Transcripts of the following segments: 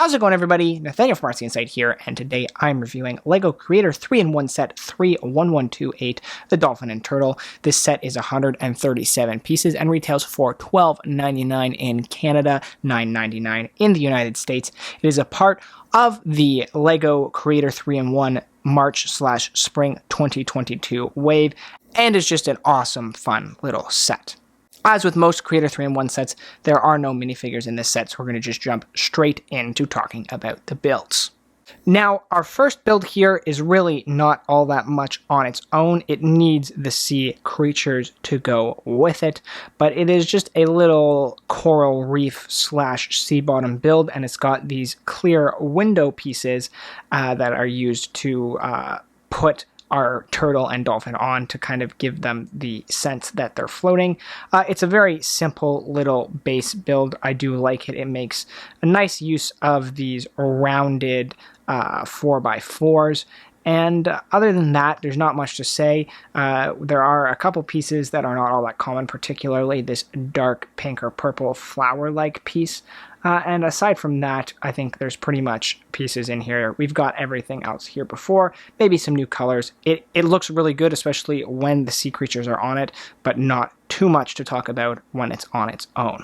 How's it going, everybody? Nathaniel from RCInsight here, and today I'm reviewing LEGO Creator 3-in-1 Set 31128, the Dolphin and Turtle. This set is 137 pieces and retails for $12.99 in Canada, $9.99 in the United States. It is a part of the LEGO Creator 3-in-1 March/Spring 2022 wave, and is just an awesome, fun little set. As with most Creator 3-in-1 sets, there are no minifigures in this set, so we're going to just jump straight into talking about the builds. Now, our first build here is really not all that much on its own. It needs the sea creatures to go with it, but it is just a little coral reef/sea bottom build, and it's got these clear window pieces that are used to put our turtle and dolphin on to kind of give them the sense that they're floating. It's a very simple little base build. I do like it. It makes a nice use of these rounded 4x4s. And other than that, there's not much to say. There are a couple pieces that are not all that common, particularly this dark pink or purple flower-like piece. And aside from that, I think there's pretty much pieces in here. We've got everything else here before, maybe some new colors. It looks really good, especially when the sea creatures are on it, but not too much to talk about when it's on its own.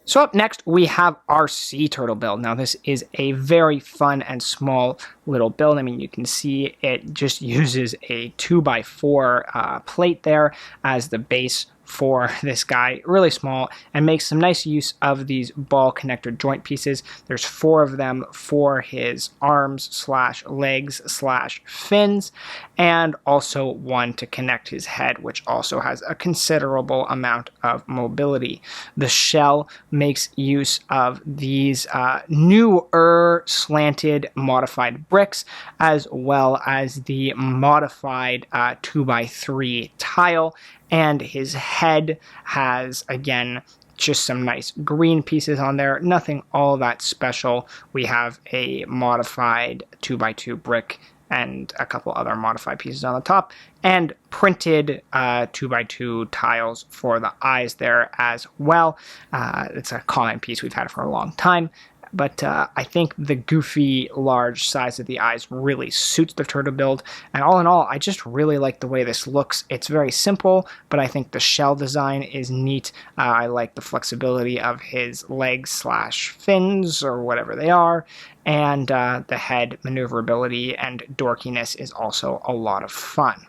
So up next, we have our sea turtle build. Now, this is a very fun and small little build. I mean, you can see it just uses a 2x4 plate there as the base for this guy, really small, and makes some nice use of these ball connector joint pieces. There's 4 of them for his arms/legs/fins, and also 1 to connect his head, which also has a considerable amount of mobility. The shell makes use of these newer slanted modified bricks, as well as the modified 2x3 tile. And his head has, again, just some nice green pieces on there. Nothing all that special. We have a modified 2x2 brick and a couple other modified pieces on the top, and printed 2x2 tiles for the eyes there as well. It's a common piece we've had for a long time. But I think the goofy, large size of the eyes really suits the turtle build. And all in all, I just really like the way this looks. It's very simple, but I think the shell design is neat. I like the flexibility of his legs/fins, or whatever they are. And the head maneuverability and dorkiness is also a lot of fun.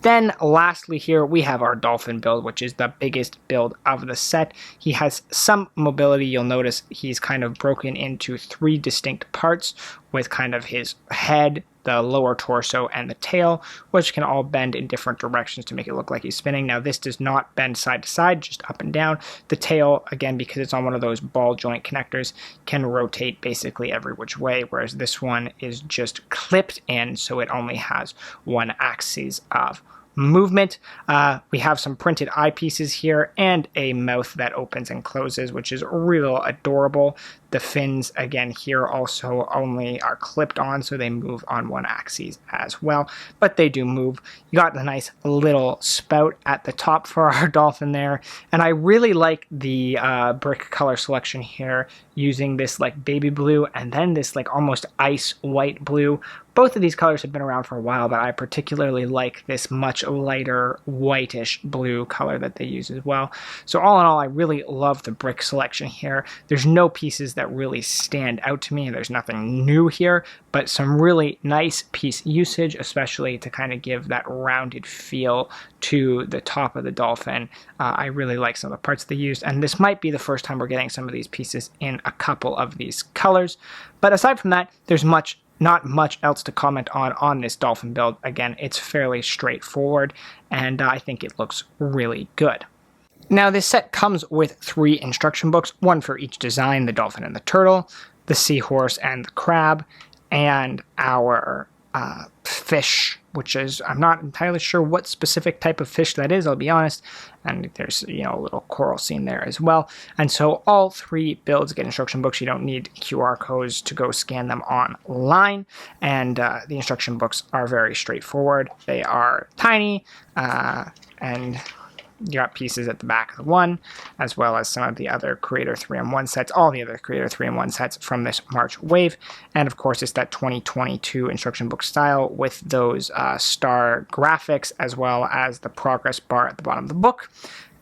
Then lastly here, we have our dolphin build, which is the biggest build of the set. He has some mobility. You'll notice he's kind of broken into 3 distinct parts, with kind of his head, the lower torso, and the tail, which can all bend in different directions to make it look like he's spinning. Now, this does not bend side to side, just up and down. The tail, again, because it's on one of those ball joint connectors, can rotate basically every which way, whereas this one is just clipped in, so it only has one axis of movement. We have some printed eyepieces here and a mouth that opens and closes, which is real adorable. The fins, again, here also only are clipped on, so they move on one axis as well, but they do move. You got the nice little spout at the top for our dolphin there, and I really like the brick color selection here, using this like baby blue and then this like almost ice white blue. Both of these colors have been around for a while, but I particularly like this much lighter whitish blue color that they use as well. So all in all, I really love the brick selection here. There's no pieces that really stand out to me. There's nothing new here, but some really nice piece usage, especially to kind of give that rounded feel to the top of the dolphin. I really like some of the parts they used, and this might be the first time we're getting some of these pieces in a couple of these colors. But aside from that, there's not much else to comment on this dolphin build. Again, it's fairly straightforward, and I think it looks really good. Now, this set comes with 3 instruction books, 1 for each design: the dolphin and the turtle, the seahorse and the crab, and our fish, which is, I'm not entirely sure what specific type of fish that is, I'll be honest. And there's, a little coral scene there as well. And so all 3 builds get instruction books. You don't need QR codes to go scan them online. And the instruction books are very straightforward. They are tiny, and You got pieces at the back of the one, as well as some of the other Creator 3-in-1 sets, all the other Creator 3-in-1 sets from this March wave. And of course, it's that 2022 instruction book style with those star graphics, as well as the progress bar at the bottom of the book.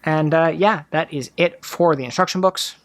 And yeah, that is it for the instruction books.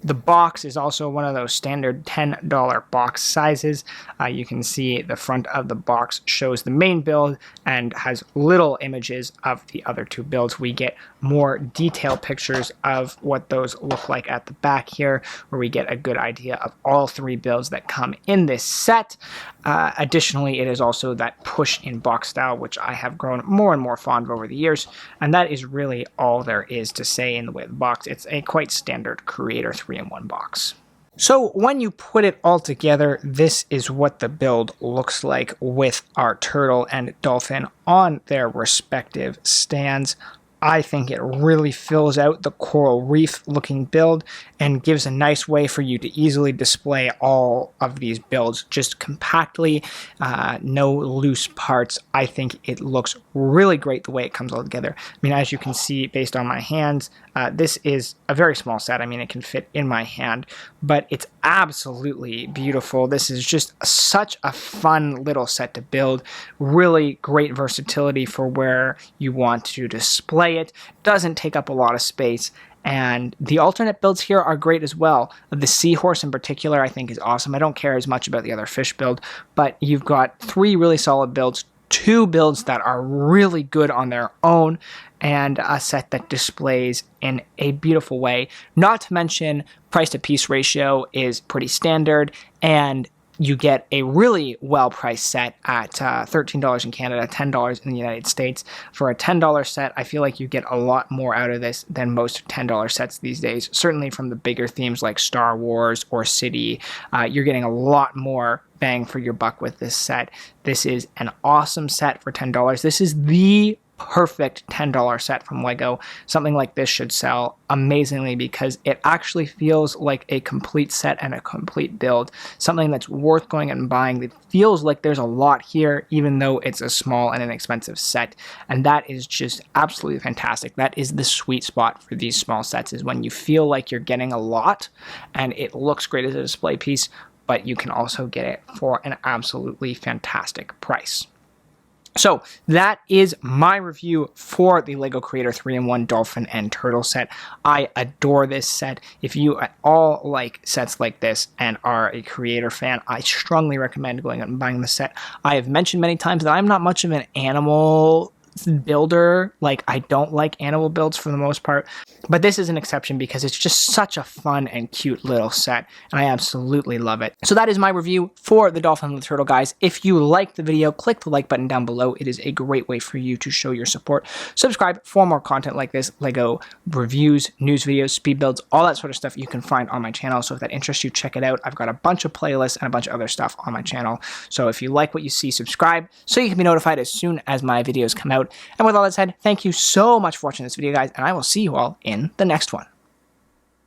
The box is also one of those standard $10 box sizes. You can see the front of the box shows the main build and has little images of the other two builds. We get more detailed pictures of what those look like at the back here, where we get a good idea of all three builds that come in this set. Additionally, it is also that push-in box style, which I have grown more and more fond of over the years, and that is really all there is to say in the way of the box. It's a quite standard Creator 3-in-1 box. So when you put it all together, this is what the build looks like with our turtle and dolphin on their respective stands. I think it really fills out the coral reef looking build and gives a nice way for you to easily display all of these builds just compactly, no loose parts. I think it looks really great the way it comes all together. I mean, as you can see based on my hands, this is a very small set. I mean, it can fit in my hand, but it's absolutely beautiful. This is just such a fun little set to build. Really great versatility for where you want to display it. Doesn't take up a lot of space. And the alternate builds here are great as well. The seahorse in particular I think is awesome. I don't care as much about the other fish build, but you've got 3 really solid builds, 2 builds that are really good on their own, and a set that displays in a beautiful way. Not to mention, price to piece ratio is pretty standard, and you get a really well-priced set at $13 in Canada, $10 in the United States. For a $10 set, I feel like you get a lot more out of this than most $10 sets these days. Certainly from the bigger themes like Star Wars or City, you're getting a lot more bang for your buck with this set. This is an awesome set for $10. This is the perfect $10 set from Lego. Something like this should sell amazingly because it actually feels like a complete set and a complete build. Something that's worth going and buying. It feels like there's a lot here, even though it's a small and inexpensive set. And that is just absolutely fantastic. That is the sweet spot for these small sets, is when you feel like you're getting a lot and it looks great as a display piece, but you can also get it for an absolutely fantastic price. So that is my review for the LEGO Creator 3-in-1 Dolphin and Turtle set. I adore this set. If you at all like sets like this and are a Creator fan, I strongly recommend going out and buying the set. I have mentioned many times that I'm not much of an animal builder. Like, I don't like animal builds for the most part, but this is an exception because it's just such a fun and cute little set, and I absolutely love it. So that is my review for the Dolphin and the Turtle, guys. If you liked the video, click the like button down below. It is a great way for you to show your support. Subscribe for more content like this, Lego reviews, news videos, speed builds, all that sort of stuff you can find on my channel. So if that interests you, check it out. I've got a bunch of playlists and a bunch of other stuff on my channel. So if you like what you see, subscribe so you can be notified as soon as my videos come out. And with all that said, thank you so much for watching this video, guys, and I will see you all in the next one.